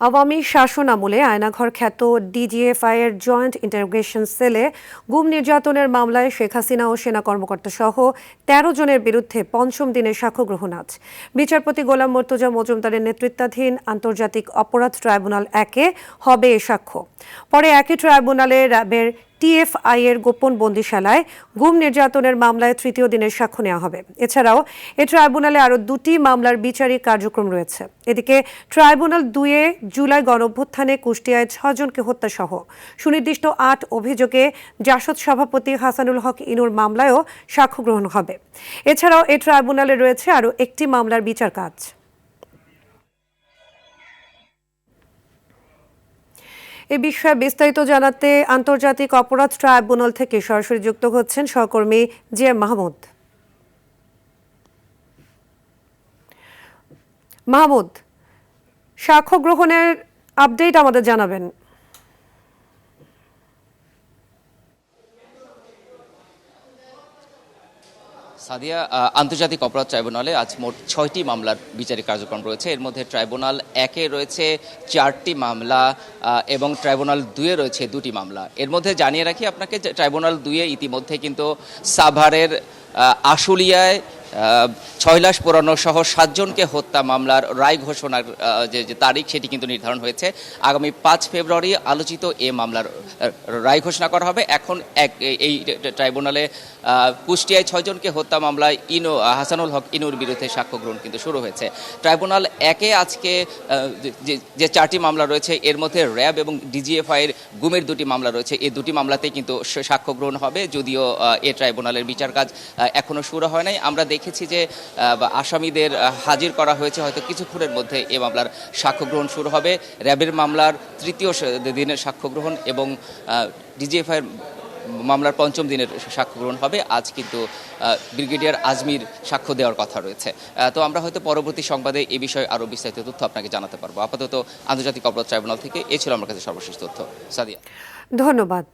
আওয়ামী শাসন আমলে আয়নাঘর খ্যাত ডিজিএফআই এর জয়েন্ট ইন্টারোগেশন সেলে গুম নির্যাতনের মামলায় শেখ হাসিনা ও সেনা কর্মকর্তা সহ ১৩ জনের বিরুদ্ধে পঞ্চম দিনের সাক্ষ্য গ্রহণ আজ। বিচারপতি গোলাম মর্তুজা মজুমদারের নেতৃত্বাধীন আন্তর্জাতিক অপরাধ ট্রাইব্যুনাল ১-এ হবে এ সাক্ষ্য। পরে একই ট্রাইব্যুনালে র্যাবের টিএফআই এর গোপন বন্দিশালায় গুম নির্যাতনের মামলায় তৃতীয় দিনের সাক্ষ্য নেওয়া হবে। এছাড়াও এ ট্রাইব্যুনালে আরও দুটি মামলার বিচারিক কার্যক্রম রয়েছে। এদিকে ট্রাইব্যুনাল ২-এ জুলাই গণঅভ্যুত্থানে কুষ্টিয়ায় ৬ জনকে হত্যাসহ সুনির্দিষ্ট ৮ অভিযোগে জাসদ সভাপতি হাসানুল হক ইনুর মামলায়ও সাক্ষ্য গ্রহণ হবে। এছাড়াও এ ট্রাইব্যুনালে রয়েছে আরও একটি মামলার বিচার কাজ। এ বিষয়ে বিস্তারিত জানাতে আন্তর্জাতিক অপরাধ ট্রাইব্যুনাল থেকে সরাসরি যুক্ত হচ্ছেন সহকর্মী জিএম মাহমুদ। মাহমুদ, সাক্ষ্য গ্রহণের আপডেট আমাদের জানাবেন। সাদিয়া, আন্তর্জাতিক অপরাধ ট্রাইব্যুনালে আজ মোট ৬টি মামলার বিচারিক কার্যক্রম রয়েছে। এর মধ্যে ট্রাইব্যুনাল ১-এ রয়েছে ৪টি মামলা এবং ট্রাইব্যুনাল ২-এ রয়েছে ২টি মামলা। এর মধ্যে জানিয়ে রাখি আপনাকে, ট্রাইব্যুনাল ২-এ ইতিমধ্যে কিন্তু সাভারের আশুলিয়ায় ৬ লাশ পোড়ানো সহ ৭ জনকে হত্যা মামলার রায় ঘোষণার যে তারিখ সেটি কিন্তু নির্ধারণ হয়েছে। আগামী ৫ ফেব্রুয়ারি আলোচিত এ মামলার রায় ঘোষণা করা হবে। এখন এই ট্রাইব্যুনালে কুষ্টিয়ায় ৬ জনকে হত্যা মামলায় হাসানুল হক ইনুর বিরুদ্ধে সাক্ষ্য গ্রহণ কিন্তু শুরু হয়েছে। ট্রাইব্যুনাল ১-এ আজকে যে ৪টি মামলা রয়েছে এর মধ্যে র্যাব এবং ডিজিএফআই এর গুমের ২টি মামলা রয়েছে। এই ২টি মামলাতেই কিন্তু সাক্ষ্য গ্রহণ হবে, যদিও এ ট্রাইব্যুনালের বিচার কাজ এখনো শুরু হয় নাই। আমরা দেখেছি যে আসামিদের হাজির করা হয়েছে, হয়তো কিছুক্ষণের মধ্যে এ মামলার সাক্ষ্য গ্রহণ শুরু হবে। র্যাবের মামলার তৃতীয় দিনের সাক্ষ্য গ্রহণ এবং ডিজিএফআই এর মামলার পঞ্চম দিনের সাক্ষ্য গ্রহণ হবে। আজ কিন্তু ব্রিগেডিয়ার আজমির সাক্ষ্য দেওয়ার কথা রয়েছে। তো আমরা হয়তো পরবর্তী সংবাদে এই বিষয়ে আরও বিস্তারিত তথ্য আপনাকে জানাতে পারবো। আপাতত আন্তর্জাতিক অপরাধ ট্রাইব্যুনাল থেকে এ ছিল আমার কাছে সর্বশেষ তথ্য। সাদিয়া, ধন্যবাদ।